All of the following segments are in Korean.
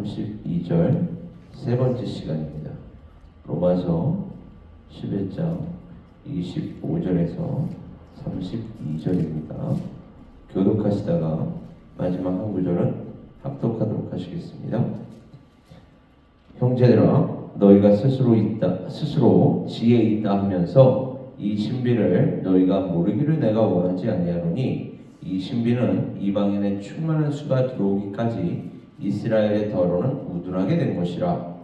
32절 세 번째 시간입니다. 로마서 11장 25절에서 32절입니다. 교독하시다가 마지막 한 구절은 합독하도록 하시겠습니다. 형제들아, 너희가 스스로 지혜 있다 하면서 이 신비를 너희가 모르기를 내가 원하지 아니하노니, 이 신비는 이방인의 충만한 수가 들어오기까지 이스라엘의 더러는 우둔하게 된 것이라.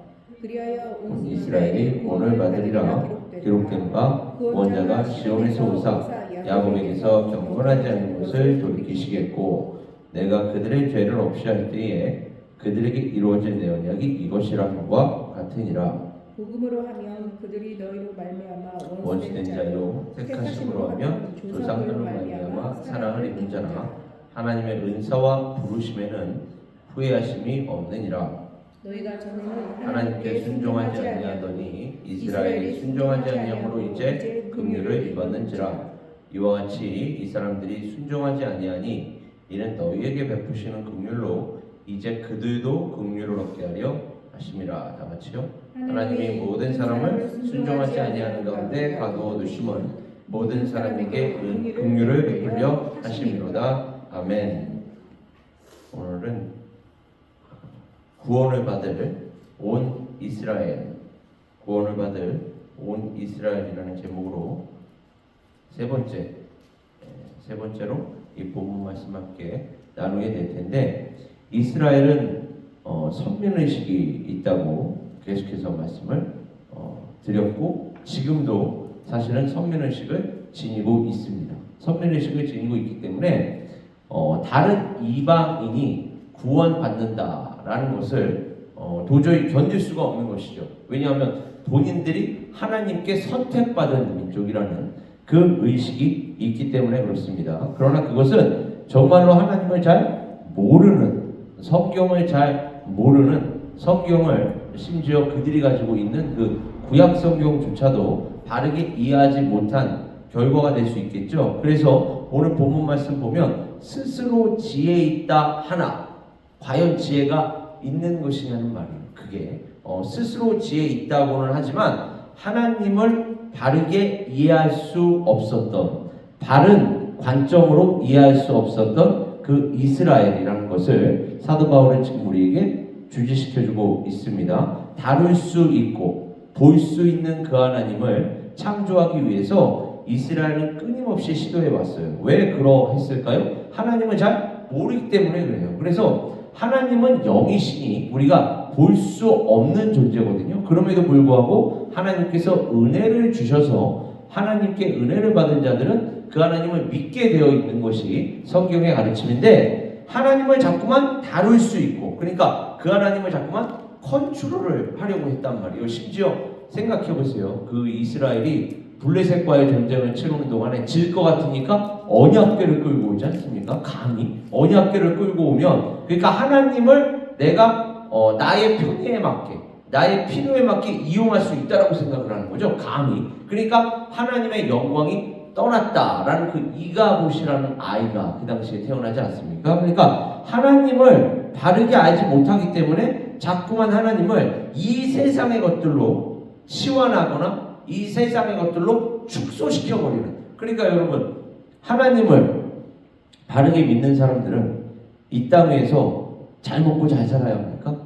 그리하여 온 이스라엘이 구원을 받으리라 기록된 바, 구원자가 시온에서 오사 야곱에게서 경건하지 않은 것을 돌이키시겠고, 내가 그들의 죄를 없이 할 때에 그들에게 이루어질 내 언약이 이것이라 함과 같으니라. 복음으로 하면 그들이 너희로 말미암아 원수된 자요 택하심으로 하면 조상들로 말미암아 사랑을 입은 자나 하나님의 은사와 부르심에는 후회하심이 없느니라. 너희가 전에는 하나님께 순종하지 아니하더니 이스라엘이 순종하지 아니함으로 이제 긍휼을 입었는지라. 이와 같이 이 사람들이 순종하지 아니하니 이는 너희에게 베푸시는 긍휼로 이제 그들도 긍휼을 얻게 하려 하심이라. 다 같이요. 하나님이 모든 사람을 순종하지 아니하는 가운데 가두어 두심은 모든 사람에게 긍휼을 베풀려 하심이로다. 아멘. 오늘은 구원을 받을 온 이스라엘, 구원을 받을 온 이스라엘이라는 제목으로 세 번째로 이 본문 말씀 함께 나누게 될 텐데, 이스라엘은 선민의식이 있다고 계속해서 말씀을 드렸고, 지금도 사실은 선민의식을 지니고 있습니다. 선민의식을 지니고 있기 때문에 다른 이방인이 구원받는다라는 것을 도저히 견딜 수가 없는 것이죠. 왜냐하면 본인들이 하나님께 선택받은 민족이라는 그 의식이 있기 때문에 그렇습니다. 그러나 그것은 정말로 하나님을 잘 모르는, 성경을 잘 모르는, 성경을 심지어 그들이 가지고 있는 그 구약 성경조차도 바르게 이해하지 못한 결과가 될 수 있겠죠. 그래서 오늘 본문 말씀 보면 스스로 지혜 있다 하나, 과연 지혜가 있는 것이냐는 말이에요. 그게 스스로 지혜 있다고는 하지만 하나님을 바르게 이해할 수 없었던, 바른 관점으로 이해할 수 없었던 그 이스라엘이라는 것을 사도 바울은 지금 우리에게 주지시켜주고 있습니다. 다룰 수 있고 볼 수 있는 그 하나님을 창조하기 위해서 이스라엘은 끊임없이 시도해 왔어요. 왜 그러했을까요? 하나님을 잘 모르기 때문에 그래요. 그래서 하나님은 영이시니 우리가 볼 수 없는 존재거든요. 그럼에도 불구하고 하나님께서 은혜를 주셔서 하나님께 은혜를 받은 자들은 그 하나님을 믿게 되어 있는 것이 성경의 가르침인데, 하나님을 자꾸만 다룰 수 있고, 그러니까 그 하나님을 자꾸만 컨트롤을 하려고 했단 말이에요. 심지어 생각해 보세요. 그 이스라엘이 블레셋과의 전쟁을 치르는 동안에 질 것 같으니까 언약궤를 끌고 오지 않습니까? 감히 언약궤를 끌고 오면, 그러니까 하나님을 내가 나의 편의에 맞게, 나의 필요에 맞게 이용할 수 있다라고 생각을 하는 거죠. 감히. 그러니까 하나님의 영광이 떠났다라는 그 이가봇이라는 아이가 그 당시에 태어나지 않습니까? 그러니까 하나님을 바르게 알지 못하기 때문에 자꾸만 하나님을 이 세상의 것들로 치환하거나 이 세상의 것들로 축소시켜버리는, 그러니까 여러분, 하나님을 바르게 믿는 사람들은 이 땅에서 잘 먹고 잘 살아야 합니까?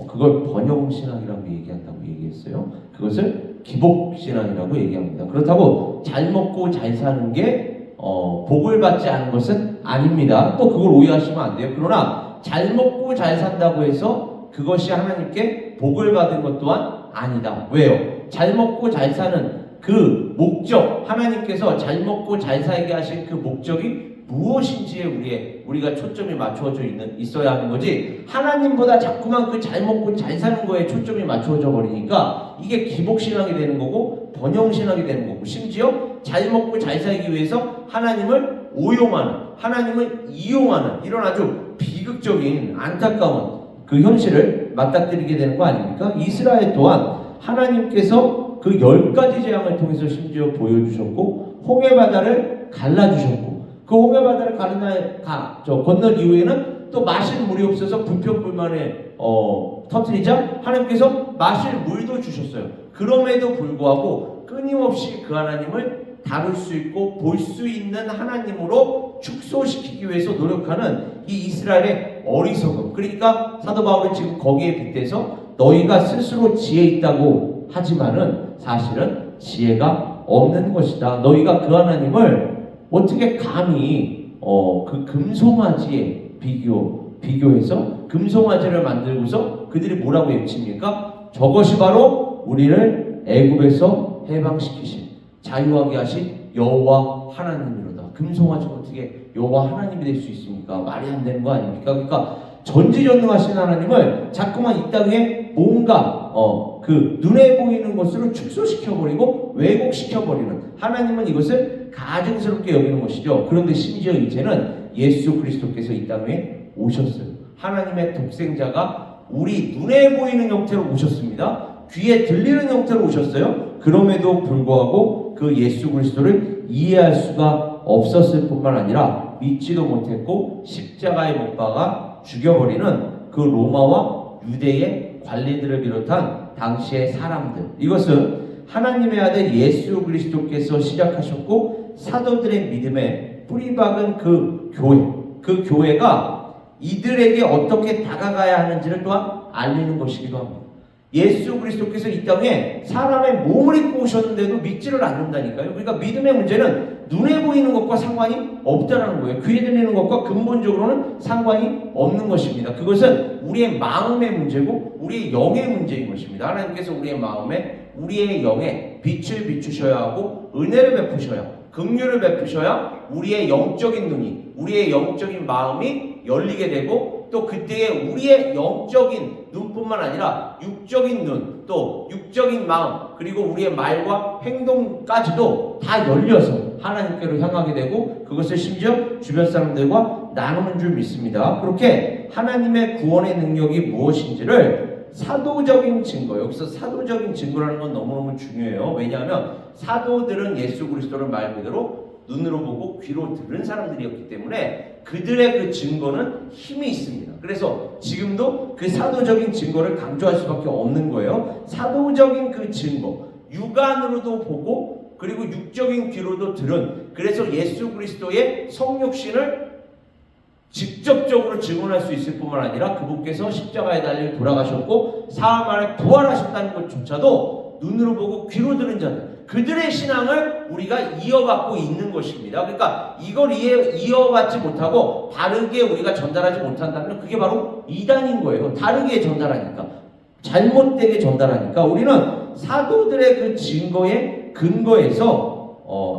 그걸 번영신앙이라고 얘기한다고 얘기했어요. 그것을 기복신앙이라고 얘기합니다. 그렇다고 잘 먹고 잘 사는 게 복을 받지 않은 것은 아닙니다. 또 그걸 오해하시면 안 돼요. 그러나 잘 먹고 잘 산다고 해서 그것이 하나님께 복을 받은 것 또한 아니다. 왜요? 잘 먹고 잘 사는 그 목적, 하나님께서 잘 먹고 잘 살게 하신 그 목적이 무엇인지에 우리가 초점이 맞춰져 있어야 하는 거지, 하나님보다 자꾸만 그 잘 먹고 잘 사는 거에 초점이 맞춰져 버리니까 이게 기복신앙이 되는 거고 번영신앙이 되는 거고, 심지어 잘 먹고 잘 살기 위해서 하나님을 오용하는, 하나님을 이용하는 이런 아주 비극적인 안타까운 그 현실을 맞닥뜨리게 되는 거 아닙니까? 이스라엘 또한 하나님께서 그 10가지 재앙을 통해서 심지어 보여주셨고, 홍해 바다를 갈라주셨고, 그 홍해 바다를 건넌 이후에는 또 마실 물이 없어서 불평불만에 터뜨리자 하나님께서 마실 물도 주셨어요. 그럼에도 불구하고 끊임없이 그 하나님을 다룰 수 있고 볼 수 있는 하나님으로 축소시키기 위해서 노력하는 이 이스라엘의 어리석음. 그러니까 사도 바울은 지금 거기에 빗대서 너희가 스스로 지혜 있다고 하지만은 사실은 지혜가 없는 것이다. 너희가 그 하나님을 어떻게 감히 그 금송아지에 비교해서 금송아지를 만들고서 그들이 뭐라고 외칩니까? 저것이 바로 우리를 애굽에서 해방시키신 자유하게 하신 여호와 하나님이로다. 금송아지가 어떻게 여호와 하나님이 될 수 있습니까? 말이 안 되는 거 아닙니까? 그러니까 전지전능하신 하나님을 자꾸만 이 땅에 뭔가 그 눈에 보이는 것으로 축소시켜버리고 왜곡시켜버리는, 하나님은 이것을 가증스럽게 여기는 것이죠. 그런데 심지어 이제는 예수 그리스도께서 이 땅에 오셨어요. 하나님의 독생자가 우리 눈에 보이는 형태로 오셨습니다. 귀에 들리는 형태로 오셨어요. 그럼에도 불구하고 그 예수 그리스도를 이해할 수가 없었을 뿐만 아니라 믿지도 못했고 십자가에 못 박아 죽여버리는 그 로마와 유대의 관리들을 비롯한 당시의 사람들, 이것은 하나님의 아들 예수 그리스도께서 시작하셨고 사도들의 믿음에 뿌리박은 그 교회가 이들에게 어떻게 다가가야 하는지를 또한 알리는 것이기도 합니다. 예수 그리스도께서 이 땅에 사람의 몸을 입고 오셨는데도 믿지를 않는다니까요. 그러니까 믿음의 문제는 눈에 보이는 것과 상관이 없다는 거예요. 귀에 들리는 것과 근본적으로는 상관이 없는 것입니다. 그것은 우리의 마음의 문제고 우리의 영의 문제인 것입니다. 하나님께서 우리의 마음에, 우리의 영에 빛을 비추셔야 하고 은혜를 베푸셔야, 긍휼을 베푸셔야 우리의 영적인 눈이, 우리의 영적인 마음이 열리게 되고, 또 그때에 우리의 영적인 눈뿐만 아니라 육적인 눈, 또 육적인 마음, 그리고 우리의 말과 행동까지도 다 열려서 하나님께로 향하게 되고 그것을 심지어 주변 사람들과 나누는 줄 믿습니다. 그렇게 하나님의 구원의 능력이 무엇인지를 사도적인 증거, 여기서 사도적인 증거라는 건 너무너무 중요해요. 왜냐하면 사도들은 예수 그리스도를 말 그대로 눈으로 보고 귀로 들은 사람들이었기 때문에 그들의 그 증거는 힘이 있습니다. 그래서 지금도 그 사도적인 증거를 강조할 수밖에 없는 거예요. 사도적인 그 증거, 육안으로도 보고 그리고 육적인 귀로도 들은, 그래서 예수 그리스도의 성육신을 직접적으로 증언할 수 있을 뿐만 아니라 그분께서 십자가에 달려 돌아가셨고 사흘 만에 부활하셨다는 것조차도 눈으로 보고 귀로 들은 자들, 그들의 신앙을 우리가 이어받고 있는 것입니다. 그러니까 이걸 이어받지 못하고 바르게 우리가 전달하지 못한다면 그게 바로 이단인 거예요. 다르게 전달하니까, 잘못되게 전달하니까 우리는 사도들의 그 증거에 근거해서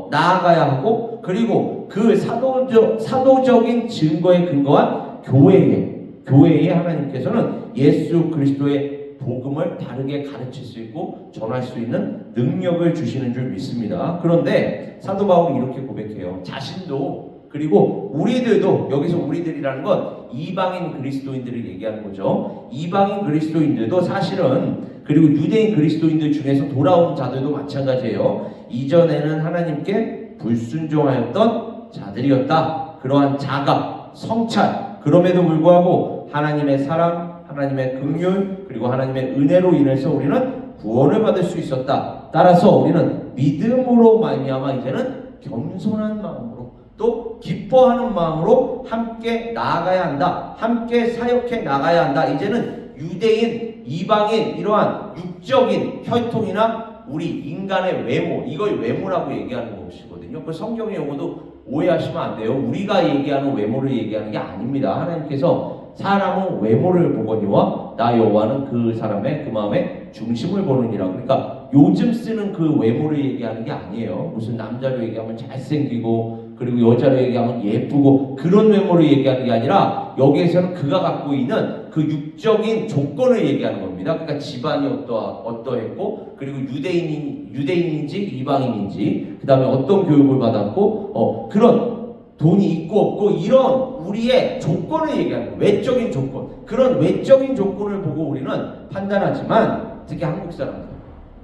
나아가야 하고, 그리고 그 사도적인 증거에 근거한 교회에 하나님께서는 예수 그리스도의 복음을 다르게 가르칠 수 있고 전할 수 있는 능력을 주시는 줄 믿습니다. 그런데 사도 바울이 이렇게 고백해요. 자신도, 그리고 우리들도, 여기서 우리들이라는 건 이방인 그리스도인들을 얘기하는 거죠. 이방인 그리스도인들도 사실은, 그리고 유대인 그리스도인들 중에서 돌아온 자들도 마찬가지예요. 이전에는 하나님께 불순종하였던 자들이었다. 그러한 자가, 성찰, 그럼에도 불구하고 하나님의 사랑, 하나님의 긍휼, 그리고 하나님의 은혜로 인해서 우리는 구원을 받을 수 있었다. 따라서 우리는 믿음으로 말미암아 이제는 겸손한 마음으로, 또 기뻐하는 마음으로 함께 나아가야 한다. 함께 사역해 나가야 한다. 이제는 유대인, 이방인, 이러한 육적인 혈통이나 우리 인간의 외모, 이걸 외모라고 얘기하는 것이거든요. 그 성경의 용어도 오해하시면 안 돼요. 우리가 얘기하는 외모를 얘기하는 게 아닙니다. 하나님께서 사람은 외모를 보거니와 나 여호와는 그 사람의 그 마음의 중심을 보느니라. 그러니까 요즘 쓰는 그 외모를 얘기하는 게 아니에요. 무슨 남자로 얘기하면 잘생기고 그리고 여자로 얘기하면 예쁘고 그런 외모를 얘기하는 게 아니라 여기에서는 그가 갖고 있는 그 육적인 조건을 얘기하는 겁니다. 그러니까 집안이 어떠했고, 그리고 유대인인지 이방인인지, 그 다음에 어떤 교육을 받았고, 그런 돈이 있고 없고, 이런 우리의 조건을 얘기하는 거예요. 외적인 조건. 그런 외적인 조건을 보고 우리는 판단하지만, 특히 한국 사람들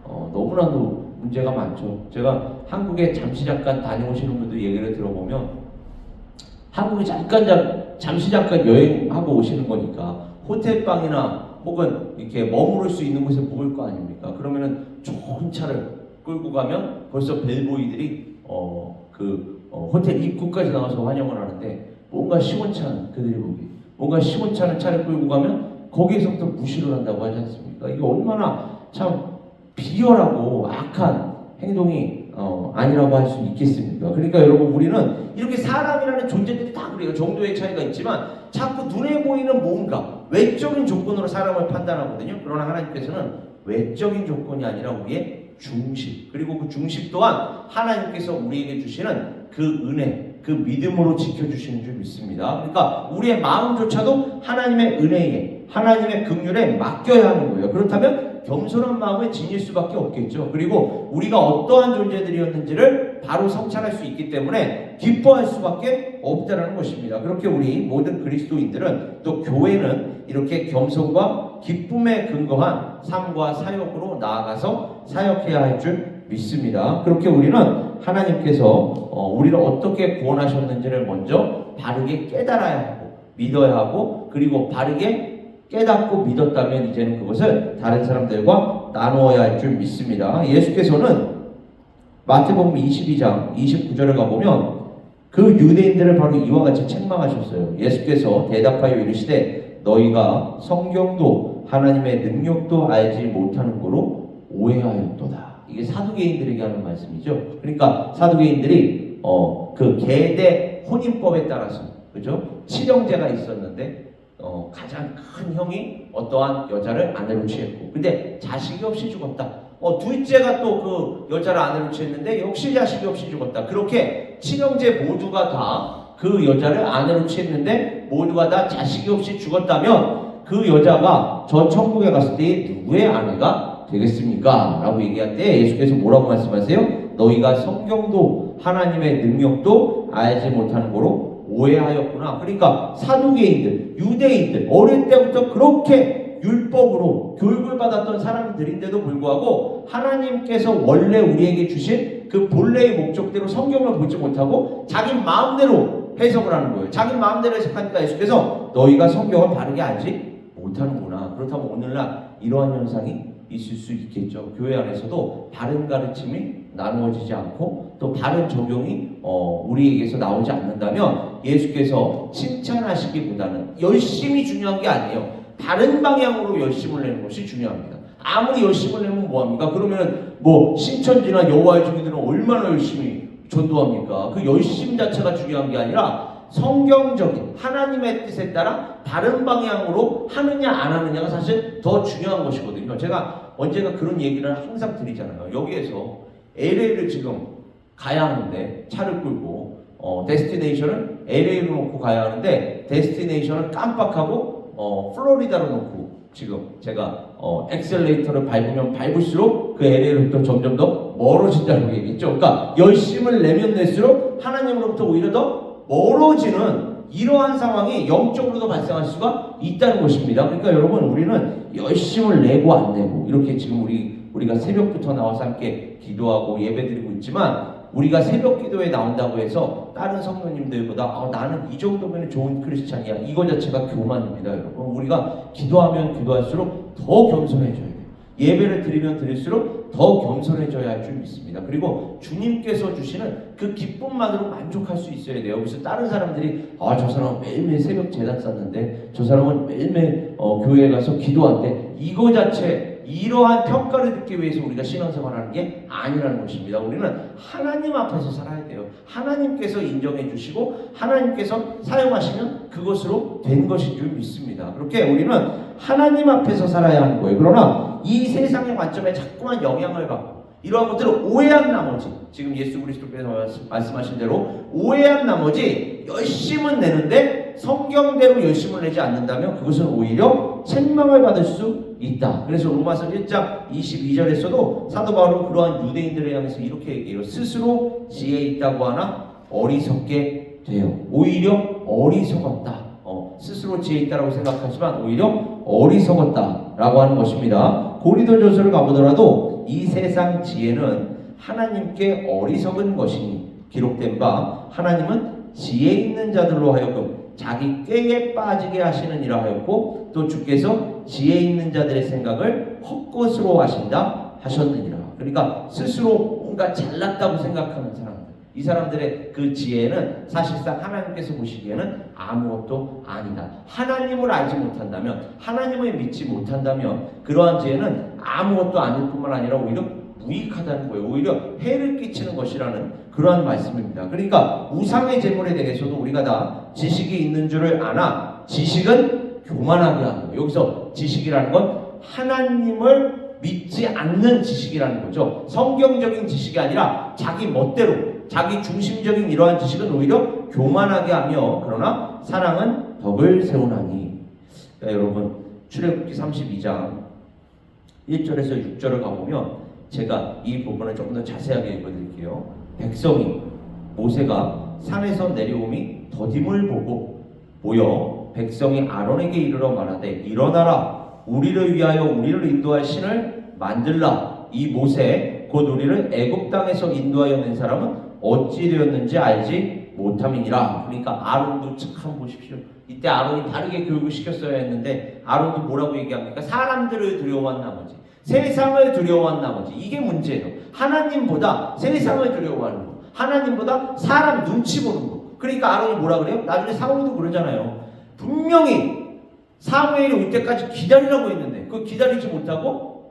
너무나도 문제가 많죠. 제가 한국에 잠깐 다녀오시는 분들 얘기를 들어보면 한국에 잠깐 잠시 잠깐 여행하고 오시는 거니까 호텔방이나 혹은 이렇게 머무를 수 있는 곳에 묵을 거 아닙니까? 그러면은 좋은 차를 끌고 가면 벌써 벨보이들이 호텔 입구까지 나와서 환영을 하는데 뭔가 시원찮은 그들이 보기 뭔가 시원찮은 차를 끌고 가면 거기에서부터 무시를 한다고 하지 않습니까? 이게 얼마나 참 비열하고 악한 행동이 아니라고 할 수 있겠습니까? 그러니까 여러분 우리는 이렇게 사람이라는 존재들이 다 그래요. 정도의 차이가 있지만 자꾸 눈에 보이는 뭔가 외적인 조건으로 사람을 판단하거든요. 그러나 하나님께서는 외적인 조건이 아니라 우리의 중심 그리고 그 중심 또한 하나님께서 우리에게 주시는 그 은혜 그 믿음으로 지켜주시는 줄 믿습니다. 그러니까 우리의 마음조차도 하나님의 은혜에 하나님의 긍휼에 맡겨야 하는 거예요. 그렇다면 겸손한 마음을 지닐 수밖에 없겠죠. 그리고 우리가 어떠한 존재들이었는지를 바로 성찰할 수 있기 때문에 기뻐할 수밖에 없다는 것입니다. 그렇게 우리 모든 그리스도인들은 또 교회는 이렇게 겸손과 기쁨에 근거한 삶과 사역으로 나아가서 사역해야 할 줄 믿습니다. 그렇게 우리는 하나님께서 우리를 어떻게 구원하셨는지를 먼저 바르게 깨달아야 하고 믿어야 하고 그리고 바르게 깨닫고 믿었다면 이제는 그것을 다른 사람들과 나누어야 할 줄 믿습니다. 예수께서는 마태복음 22장 29절을 가보면 그 유대인들을 바로 이와 같이 책망하셨어요. 예수께서 대답하여 이르시되 너희가 성경도 하나님의 능력도 알지 못하는 거로 오해하였도다. 이게 사두개인들에게 하는 말씀이죠. 그러니까 사두개인들이 그 계대 혼인법에 따라서 그죠? 칠형제가 있었는데 가장 큰 형이 어떠한 여자를 아내로 취했고 근데 자식이 없이 죽었다. 둘째가 또 그 여자를 아내로 취했는데 역시 자식이 없이 죽었다. 그렇게 칠형제 모두가 다 그 여자를 아내로 취했는데 모두가 다 자식이 없이 죽었다면 그 여자가 저 천국에 갔을 때 누구의 아내가 되겠습니까? 라고 얘기할 때 예수께서 뭐라고 말씀하세요? 너희가 성경도 하나님의 능력도 알지 못하는 거로 오해하였구나. 그러니까 사두개인들, 유대인들 어릴 때부터 그렇게 율법으로 교육을 받았던 사람들인데도 불구하고 하나님께서 원래 우리에게 주신 그 본래의 목적대로 성경을 보지 못하고 자기 마음대로 해석을 하는 거예요. 자기 마음대로 해석하니까 예수께서 너희가 성경을 바르게 알지 못하는구나. 그렇다면 오늘날 이러한 현상이 있을 수 있겠죠. 교회 안에서도 바른 가르침이 나누어지지 않고 또 바른 적용이 우리에게서 나오지 않는다면 예수께서 칭찬하시기보다는 열심히 중요한 게 아니에요. 다른 방향으로 열심을 내는 것이 중요합니다. 아무리 열심을 내면 뭐합니까? 그러면 뭐 신천지나 여호와의 증인들은 얼마나 열심히 전도합니까? 그 열심 자체가 중요한 게 아니라 성경적인 하나님의 뜻에 따라 다른 방향으로 하느냐 안 하느냐가 사실 더 중요한 것이거든요. 제가 언제가 그런 얘기를 항상 드리잖아요. 여기에서 LA를 지금 가야 하는데 차를 끌고 데스티네이션을 LA로 놓고 가야 하는데 데스티네이션을 깜빡하고 플로리다로 놓고 지금 제가 엑셀레이터를 밟으면 밟을수록 그 LA로부터 점점 더 멀어진다고 얘기했죠. 그러니까 열심을 내면 낼수록 하나님으로부터 오히려 더 멀어지는 이러한 상황이 영적으로도 발생할 수가 있다는 것입니다. 그러니까 여러분 우리는 열심을 내고 안 내고 이렇게 지금 우리가 새벽부터 나와서 함께 기도하고 예배드리고 있지만 우리가 새벽 기도에 나온다고 해서 다른 성도님들보다 나는 이 정도면 좋은 크리스찬이야 이거 자체가 교만입니다. 여러분 우리가 기도하면 기도할수록 더 겸손해져야 돼요. 예배를 드리면 드릴수록 더 겸손해져야 할 줄 믿습니다. 그리고 주님께서 주시는 그 기쁨만으로 만족할 수 있어야 돼요. 그래서 다른 사람들이 저 사람은 매일매일 새벽 제단 쌌는데 저 사람은 매일매일 교회에 가서 기도한대 이거 자체 이러한 평가를 듣기 위해서 우리가 신앙생활하는 게 아니라는 것입니다. 우리는 하나님 앞에서 살아야 돼요. 하나님께서 인정해 주시고 하나님께서 사용하시면 그것으로 된 것인 줄 믿습니다. 그렇게 우리는 하나님 앞에서 살아야 하는 거예요. 그러나 이 세상의 관점에 자꾸만 영향을 받고 이러한 것들을 오해한 나머지 지금 예수 그리스도께서 말씀하신 대로 오해한 나머지 열심은 내는데 성경대로 열심을 내지 않는다면 그것은 오히려 책망을 받을 수 있다. 그래서 로마서 1장 22절에서도 사도 바울은 그러한 유대인들을 향해서 이렇게 얘기해요. 스스로 지혜 있다고 하나 어리석게 돼요. 오히려 어리석었다. 스스로 지혜 있다라고 생각하지만 오히려 어리석었다라고 하는 것입니다. 고린도전서를 가보더라도 이 세상 지혜는 하나님께 어리석은 것이니 기록된 바 하나님은 지혜 있는 자들로 하여금 자기 꾀에 빠지게 하시느니라 하였고 또 주께서 지혜 있는 자들의 생각을 헛것으로 하신다 하셨느니라. 그러니까 스스로 뭔가 잘났다고 생각하는 사람들, 이 사람들의 그 지혜는 사실상 하나님께서 보시기에는 아무것도 아니다. 하나님을 알지 못한다면, 하나님을 믿지 못한다면 그러한 지혜는 아무것도 아닐 뿐만 아니라 오히려 무익하다는 거예요. 오히려 해를 끼치는 것이라는 그러한 말씀입니다. 그러니까 우상의 제물에 대해서도 우리가 다 지식이 있는 줄을 아나 지식은 교만하게 하는 거예요. 여기서 지식이라는 건 하나님을 믿지 않는 지식이라는 거죠. 성경적인 지식이 아니라 자기 멋대로 자기 중심적인 이러한 지식은 오히려 교만하게 하며 그러나 사랑은 덕을 세우나니. 그러니까 여러분 출애굽기 32장 1절에서 6절을 가보면 제가 이 부분을 조금 더 자세하게 읽어드릴게요. 백성이 모세가 산에서 내려옴이 더딤을 보고 모여 백성이 아론에게 이르러 말하되 일어나라 우리를 위하여 우리를 인도할 신을 만들라. 이 모세 곧 우리를 애굽 땅에서 인도하여 낸 사람은 어찌 되었는지 알지 못함이니라. 그러니까 아론도 참 보십시오. 이때 아론이 다르게 교육을 시켰어야 했는데 아론도 뭐라고 얘기합니까? 사람들을 두려워한 나머지 세상을 두려워한 나머지. 이게 문제예요. 하나님보다 세상을 두려워하는 거, 하나님보다 사람 눈치 보는 거. 그러니까 아론이 뭐라 그래요? 나중에 사무엘도 그러잖아요. 분명히 사무엘이 올 때까지 기다리라고 했는데 그 기다리지 못하고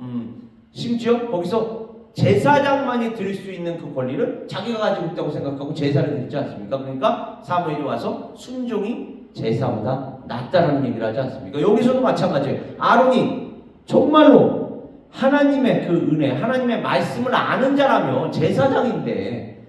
심지어 거기서 제사장만이 드릴 수 있는 그 권리를 자기가 가지고 있다고 생각하고 제사를 드리지 않습니까? 그러니까 사무엘이 와서 순종이 제사보다 낫다라는 얘기를 하지 않습니까? 여기서도 마찬가지예요. 아론이 정말로 하나님의 그 은혜, 하나님의 말씀을 아는 자라면 제사장인데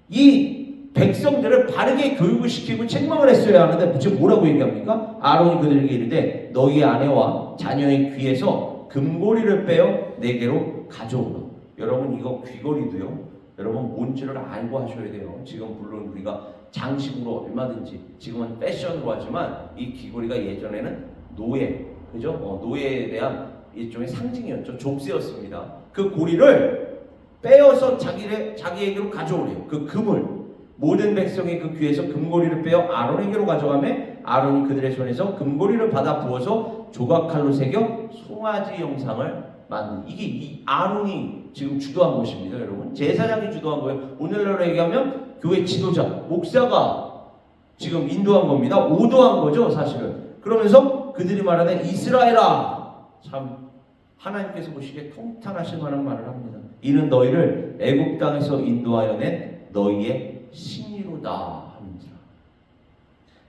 이 백성들을 바르게 교육을 시키고 책망을 했어야 하는데 지금 뭐라고 얘기합니까? 아론이 그들에게 이르되 너희의 아내와 자녀의 귀에서 금고리를 빼어 내게로 가져오라. 여러분 이거 귀걸이도요. 여러분 뭔지를 알고 하셔야 돼요. 지금 물론 우리가 장식으로 얼마든지 지금은 패션으로 하지만 이 귀걸이가 예전에는 노예, 그죠? 노예에 대한 일종의 상징이었죠. 족쇄였습니다. 그 고리를 빼어서 자기에게로 가져오래요. 그 금을 모든 백성이 그 귀에서 금고리를 빼어 아론에게로 가져가며 아론이 그들의 손에서 금고리를 받아 부어서 조각칼로 새겨 송아지 형상을 만든. 이게 이 아론이 지금 주도한 것입니다. 여러분 제사장이 주도한 거예요. 오늘날로 얘기하면 교회 지도자 목사가 지금 인도한 겁니다. 오도한 거죠 사실은. 그러면서 그들이 말하는 이스라엘아, 참 하나님께서 보시기에 통탄하실 만한 말을 합니다. 이는 너희를 애굽 땅에서 인도하여 낸 너희의 신이로다 하는지라.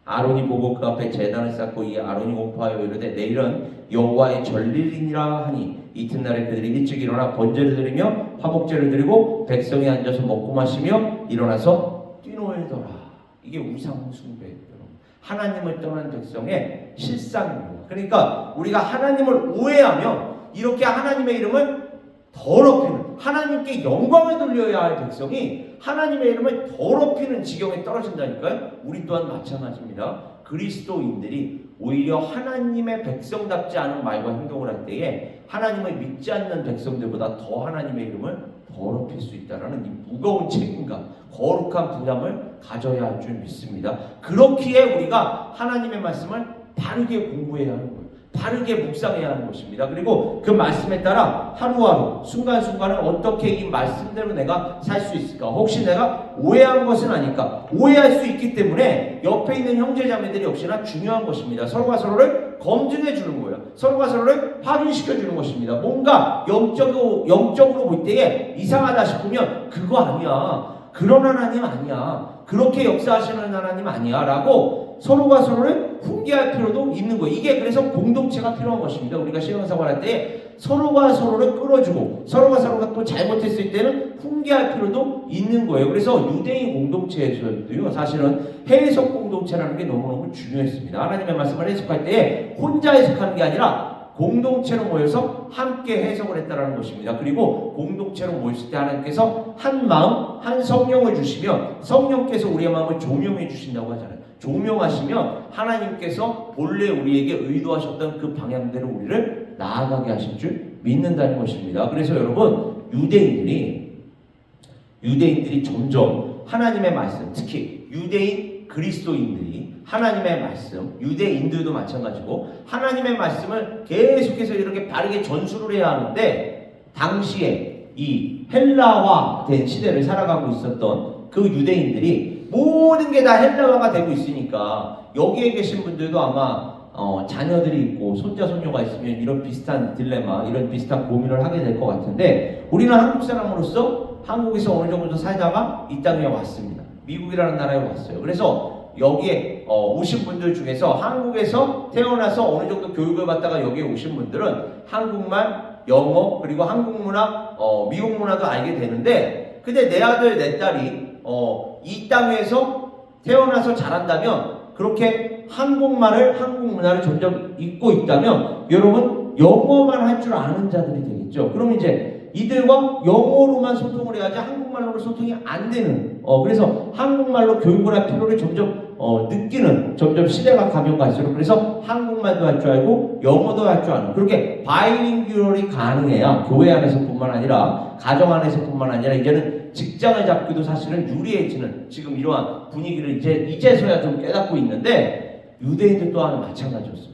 아론이 보고 그 앞에 제단을 쌓고 이 아론이 공포하여 이르되 내일은 여호와의 전릴이니라 하니 이튿날에 그들이 일찍 일어나 번제를 드리며 화목제를 드리고 백성이 앉아서 먹고 마시며 일어나서 뛰놀더라. 이게 우상 숭배예요. 하나님을 떠난 백성의 실상입니다. 그러니까 우리가 하나님을 오해하면 이렇게 하나님의 이름을 더럽히는, 하나님께 영광을 돌려야 할 백성이 하나님의 이름을 더럽히는 지경에 떨어진다니까요. 우리 또한 마찬가지입니다. 그리스도인들이 오히려 하나님의 백성답지 않은 말과 행동을 할 때에 하나님을 믿지 않는 백성들보다 더 하나님의 이름을 더럽힐 수 있다는 이 무거운 책임감, 거룩한 부담을 가져야 할 줄 믿습니다. 그렇기에 우리가 하나님의 말씀을 바르게 공부해야 하는 거예요. 바르게 묵상해야 하는 것입니다. 그리고 그 말씀에 따라 하루하루 순간순간을 어떻게 이 말씀대로 내가 살 수 있을까? 혹시 내가 오해한 것은 아닐까? 오해할 수 있기 때문에 옆에 있는 형제자매들이 역시나 중요한 것입니다. 서로가 서로를 검증해 주는 거예요. 서로가 서로를 확인시켜 주는 것입니다. 뭔가 영적으로 볼 때에 이상하다 싶으면 그거 아니야, 그런 하나님 아니야, 그렇게 역사하시는 하나님 아니야 라고 서로가 서로를 훈계할 필요도 있는 거예요. 이게 그래서 공동체가 필요한 것입니다. 우리가 신앙생활할 때 서로가 서로를 끌어주고 서로가 또 잘못했을 때는 훈계할 필요도 있는 거예요. 그래서 유대인 공동체에서도요, 사실은 해석 공동체라는 게 너무너무 중요했습니다. 하나님의 말씀을 해석할 때 혼자 해석하는 게 아니라 공동체로 모여서 함께 해석을 했다는 것입니다. 그리고 공동체로 모였을 때 하나님께서 한 마음, 한 성령을 주시면 성령께서 우리의 마음을 조명해 주신다고 하잖아요. 조명하시면 하나님께서 본래 우리에게 의도하셨던 그 방향대로 우리를 나아가게 하실 줄 믿는다는 것입니다. 그래서 여러분 유대인들이 점점 하나님의 말씀, 특히 유대인 그리스도인들이 하나님의 말씀, 유대인들도 마찬가지고 하나님의 말씀을 계속해서 이렇게 바르게 전수를 해야 하는데, 당시에 이 헬라화된 시대를 살아가고 있었던 그 유대인들이 모든 게 다 헬라화가 되고 있으니까 여기에 계신 분들도 아마 자녀들이 있고 손자 손녀가 있으면 이런 비슷한 딜레마, 이런 비슷한 고민을 하게 될 것 같은데, 우리는 한국 사람으로서 한국에서 어느 정도 살다가 이 땅에 왔습니다. 미국이라는 나라에 왔어요. 그래서 여기에 오신 분들 중에서 한국에서 태어나서 어느 정도 교육을 받다가 여기에 오신 분들은 한국말, 영어, 그리고 한국 문화, 미국 문화도 알게 되는데, 근데 내 아들, 내 딸이 이 땅에서 태어나서 자란다면, 그렇게 한국말을, 한국 문화를 점점 잊고 있다면, 여러분 영어만 할 줄 아는 자들이 되겠죠. 그럼 이제 이들과 영어로만 소통을 해야지 한국말로 소통이 안 되는, 그래서 한국말로 교육을 할 필요를 점점 느끼는, 점점 시대가 가면 갈수록, 그래서 한국말도 할 줄 알고 영어도 할 줄 아는, 그렇게 바이링구얼이 가능해야 교회 안에서뿐만 아니라 가정 안에서뿐만 아니라 이제는 직장을 잡기도 사실은 유리해지는 지금 이러한 분위기를 이제서야 좀 깨닫고 있는데, 유대인들 또한 마찬가지였습니다.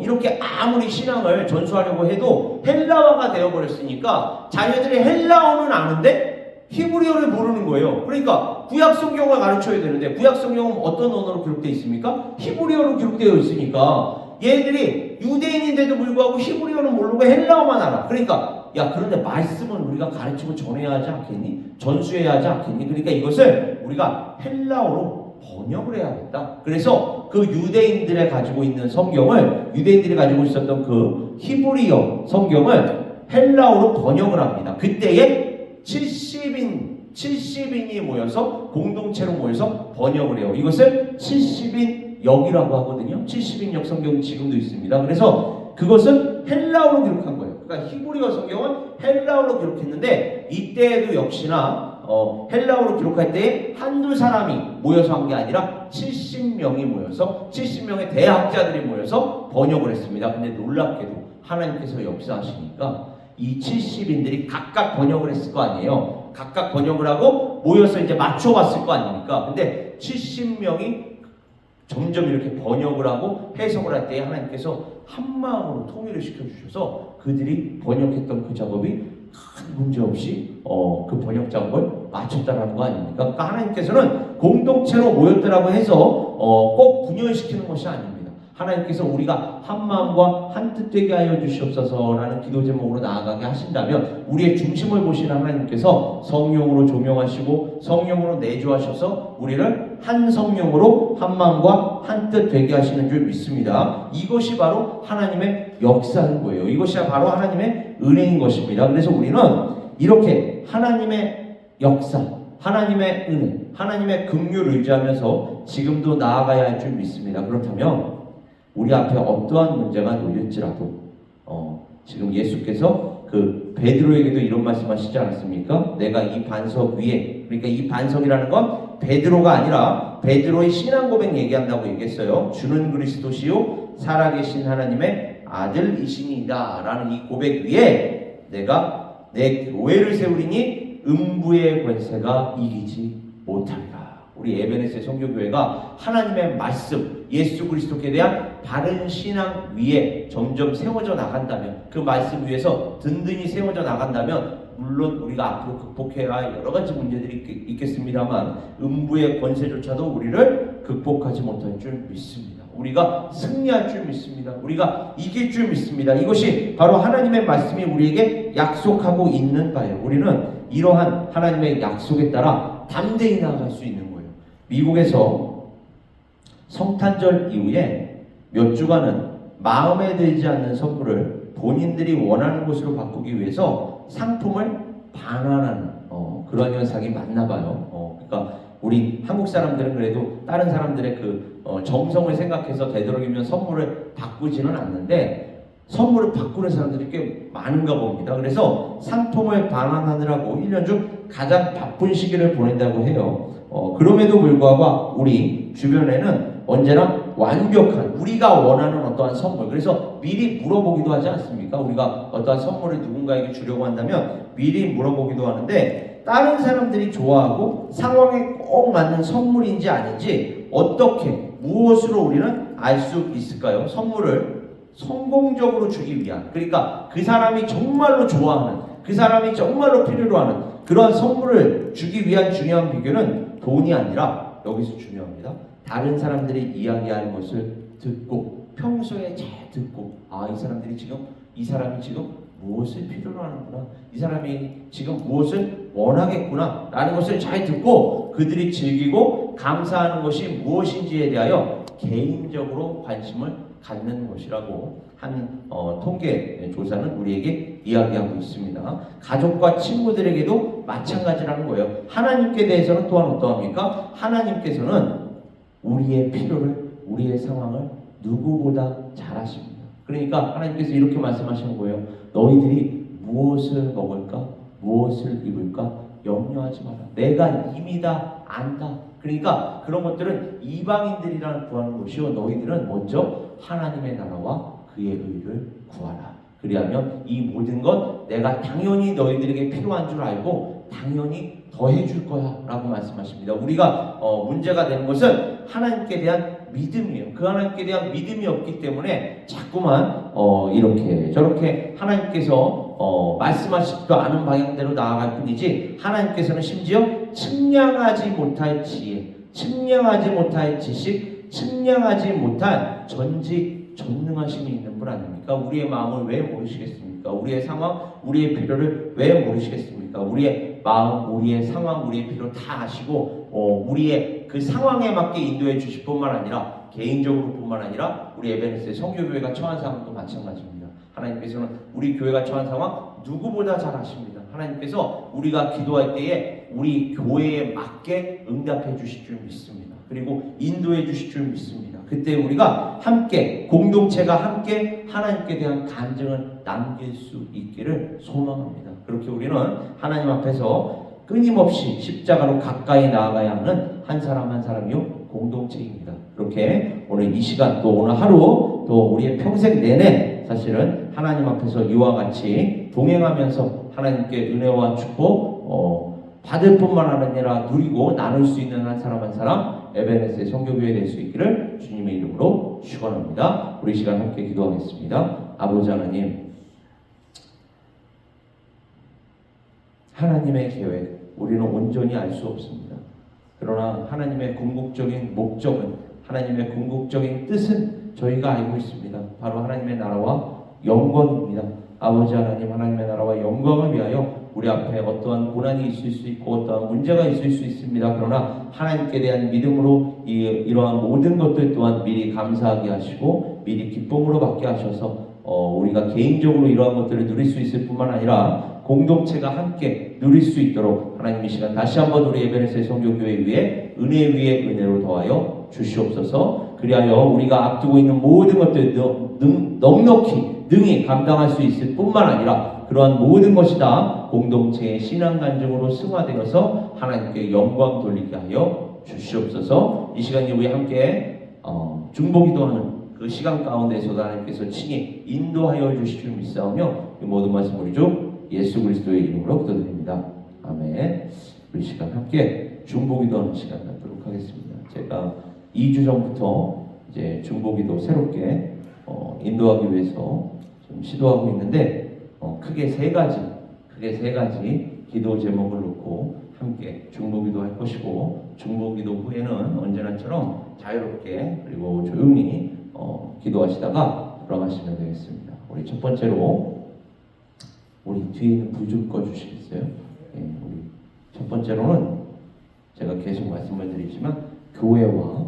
이렇게 아무리 신앙을 전수하려고 해도 헬라화가 되어버렸으니까 자녀들이 헬라어는 아는데 히브리어를 모르는 거예요. 그러니까 구약 성경을 가르쳐야 되는데, 구약 성경은 어떤 언어로 기록되어 있습니까? 히브리어로 기록되어 있으니까 얘들이 유대인인데도 불구하고 히브리어는 모르고 헬라어만 알아. 그러니까 야, 그런데 말씀은 우리가 가르치고 전해야 하지 않겠니? 전수해야 하지 않겠니? 그러니까 이것을 우리가 헬라어로 번역을 해야겠다. 그래서 그 유대인들이 가지고 있는 성경을, 유대인들이 가지고 있었던 그 히브리어 성경을 헬라어로 번역을 합니다. 그때에 70인이 모여서 공동체로 모여서 번역을 해요. 이것을 70인 역이라고 하거든요. 70인 역 성경이 지금도 있습니다. 그래서 그것은 헬라어로 기록한 거예요. 그러니까 히브리어 성경은 헬라어로 기록했는데, 이때에도 역시나 헬라어로 기록할 때 한두 사람이 모여서 한 게 아니라 70명이 모여서, 70명의 대학자들이 모여서 번역을 했습니다. 근데 놀랍게도 하나님께서 역사하시니까 이 70인들이 각각 번역을 했을 거 아니에요. 각각 번역을 하고 모여서 이제 맞춰봤을 거 아닙니까? 근데 70명이 점점 이렇게 번역을 하고 해석을 할 때 하나님께서 한 마음으로 통일을 시켜주셔서 그들이 번역했던 그 작업이 큰 문제 없이 그 번역 작업을 마쳤다라는 거 아닙니까? 그러니까 하나님께서는 공동체로 모였다라고 해서 꼭 분열시키는 것이 아닙니다. 하나님께서 우리가 한 마음과 한 뜻 되게 하여 주시옵소서라는 기도 제목으로 나아가게 하신다면, 우리의 중심을 보시는 하나님께서 성령으로 조명하시고 성령으로 내주하셔서 우리를 한 성령으로 한 마음과 한 뜻 되게 하시는 줄 믿습니다. 이것이 바로 하나님의 역사인 거예요. 이것이 바로 하나님의 은혜인 것입니다. 그래서 우리는 이렇게 하나님의 역사, 하나님의 은혜, 하나님의 긍휼을 의지하면서 지금도 나아가야 할 줄 믿습니다. 그렇다면 우리 앞에 어떠한 문제가 놓일지라도 지금 예수께서 그 베드로에게도 이런 말씀하시지 않았습니까? 내가 이 반석 위에, 그러니까 이 반석이라는 건 베드로가 아니라 베드로의 신앙 고백 얘기한다고 얘기했어요. 주는 그리스도시요 살아계신 하나님의 아들이시니이다 라는 이 고백 위에 내가 내 교회를 세우리니 음부의 권세가 이기지 못하리라. 우리 에베네스 성교교회가 하나님의 말씀, 예수 그리스도께 대한 바른 신앙 위에 점점 세워져 나간다면, 그 말씀 위에서 든든히 세워져 나간다면, 물론 우리가 앞으로 극복해야 할 여러 가지 문제들이 있겠습니다만 음부의 권세조차도 우리를 극복하지 못할 줄 믿습니다. 우리가 승리할 줄 믿습니다. 우리가 이길 줄 믿습니다. 이것이 바로 하나님의 말씀이 우리에게 약속하고 있는 바예요. 우리는 이러한 하나님의 약속에 따라 담대히 나아갈 수 있는 거예요. 미국에서 성탄절 이후에 몇 주간은 마음에 들지 않는 선물을 본인들이 원하는 것으로 바꾸기 위해서 상품을 반환하는 그런 현상이 많나 봐요. 그러니까 우리 한국 사람들은 그래도 다른 사람들의 그 정성을 생각해서 되도록이면 선물을 바꾸지는 않는데, 선물을 바꾸는 사람들이 꽤 많은가 봅니다. 그래서 상품을 반환하느라고 1년 중 가장 바쁜 시기를 보낸다고 해요. 그럼에도 불구하고 우리 주변에는 언제나 완벽한 우리가 원하는 어떠한 선물, 그래서 미리 물어보기도 하지 않습니까? 우리가 어떠한 선물을 누군가에게 주려고 한다면 미리 물어보기도 하는데, 다른 사람들이 좋아하고 상황에 꼭 맞는 선물인지 아닌지 어떻게 무엇으로 우리는 알 수 있을까요? 선물을 성공적으로 주기 위한, 그러니까 그 사람이 정말로 좋아하는, 그 사람이 정말로 필요로 하는 그러한 선물을 주기 위한 중요한 비결은 돈이 아니라 여기서 중요합니다. 다른 사람들이 이야기하는 것을 듣고 평소에 잘 듣고, 이 사람이 지금 무엇을 필요로 하는구나, 이 사람이 지금 무엇을 원하겠구나 라는 것을 잘 듣고 그들이 즐기고 감사하는 것이 무엇인지에 대하여 개인적으로 관심을 갖는 것이라고 한 통계 조사는 우리에게 이야기하고 있습니다. 가족과 친구들에게도 마찬가지라는 거예요. 하나님께 대해서는 또한 어떠합니까? 하나님께서는 우리의 필요를, 우리의 상황을 누구보다 잘 아십니다. 그러니까 하나님께서 이렇게 말씀하시는 거예요. 너희들이 무엇을 먹을까? 무엇을 입을까? 염려하지 마라. 내가 이미 다 안다. 그러니까 그런 것들은 이방인들이랑 구하는 것이요, 너희들은 먼저 하나님의 나라와 그의 의를 구하라. 그리하면 이 모든 것 내가 당연히 너희들에게 필요한 줄 알고 당연히 더해줄 거야 라고 말씀하십니다. 우리가 문제가 되는 것은 하나님께 대한 믿음이에요. 그 하나님께 대한 믿음이 없기 때문에 자꾸만 이렇게 저렇게 하나님께서 말씀하시지도 않은 방향대로 나아갈 뿐이지, 하나님께서는 심지어 측량하지 못할 지혜, 측량하지 못할 지식, 측량하지 못한 전지전능하심이 있는 분 아닙니까? 우리의 마음을 왜 모르시겠습니까? 우리의 상황, 우리의 필요를 왜 모르시겠습니까? 우리의 마음, 우리의 상황, 우리의 필요 다 아시고 우리의 그 상황에 맞게 인도해 주실 뿐만 아니라 개인적으로 뿐만 아니라 우리 에베네스의 성교교회가 처한 상황도 마찬가지입니다. 하나님께서는 우리 교회가 처한 상황 누구보다 잘 아십니다. 하나님께서 우리가 기도할 때에 우리 교회에 맞게 응답해 주실 줄 믿습니다. 그리고 인도해 주실 줄 믿습니다. 그때 우리가 함께, 공동체가 함께 하나님께 대한 간증을 남길 수 있기를 소망합니다. 그렇게 우리는 하나님 앞에서 끊임없이 십자가로 가까이 나아가야 하는 한 사람 한 사람이요 공동체입니다. 그렇게 오늘 이 시간, 또 오늘 하루, 또 우리의 평생 내내 사실은 하나님 앞에서 이와 같이 동행하면서 하나님께 은혜와 축복 받을 뿐만 아니라 누리고 나눌 수 있는 한 사람 한 사람 에베네스의 성교교회 될 수 있기를 주님의 이름으로 축원합니다. 우리 시간 함께 기도하겠습니다. 아버지 하나님, 하나님의 계획 우리는 온전히 알 수 없습니다. 그러나 하나님의 궁극적인 목적은, 하나님의 궁극적인 뜻은 저희가 알고 있습니다. 바로 하나님의 나라와 영광입니다. 아버지 하나님, 하나님의 나라와 영광을 위하여 우리 앞에 어떠한 고난이 있을 수 있고 어떠한 문제가 있을 수 있습니다. 그러나 하나님께 대한 믿음으로 이러한 모든 것들 또한 미리 감사하게 하시고 미리 기쁨으로 받게 하셔서 우리가 개인적으로 이러한 것들을 누릴 수 있을 뿐만 아니라 공동체가 함께 누릴 수 있도록 하나님 이 시간 다시 한번 우리 에베네스의 성교교회 위에 은혜 위에 은혜로 더하여 주시옵소서. 그리하여 우리가 앞두고 있는 모든 것들 넉넉히 능히 감당할 수 있을 뿐만 아니라 그러한 모든 것이 다 공동체의 신앙 간증으로 승화되어서 하나님께 영광 돌리게 하여 주시옵소서. 이 시간에 우리 함께 중보기도하는 그 시간 가운데서도 하나님께서 친히 인도하여 주실 줄 믿사오며 이 모든 말씀 우리 주 예수 그리스도의 이름으로 기도드립니다. 아멘. 우리 시간 함께 중보기도하는 시간 갖도록 하겠습니다. 제가 2주 전부터 이제 중보기도 새롭게 인도하기 위해서 좀 시도하고 있는데 크게 세 가지 기도 제목을 놓고 함께 중보기도 할 것이고, 중보기도 후에는 언제나처럼 자유롭게 그리고 조용히 기도하시다가 돌아가시면 되겠습니다. 우리 첫 번째로 우리 뒤에 있는 불 좀 꺼주시겠어요? 네, 우리 첫 번째로는 제가 계속 말씀을 드리지만 교회와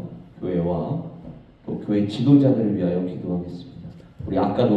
또 교회 지도자들을 위하여 기도하겠습니다. 우리 아까도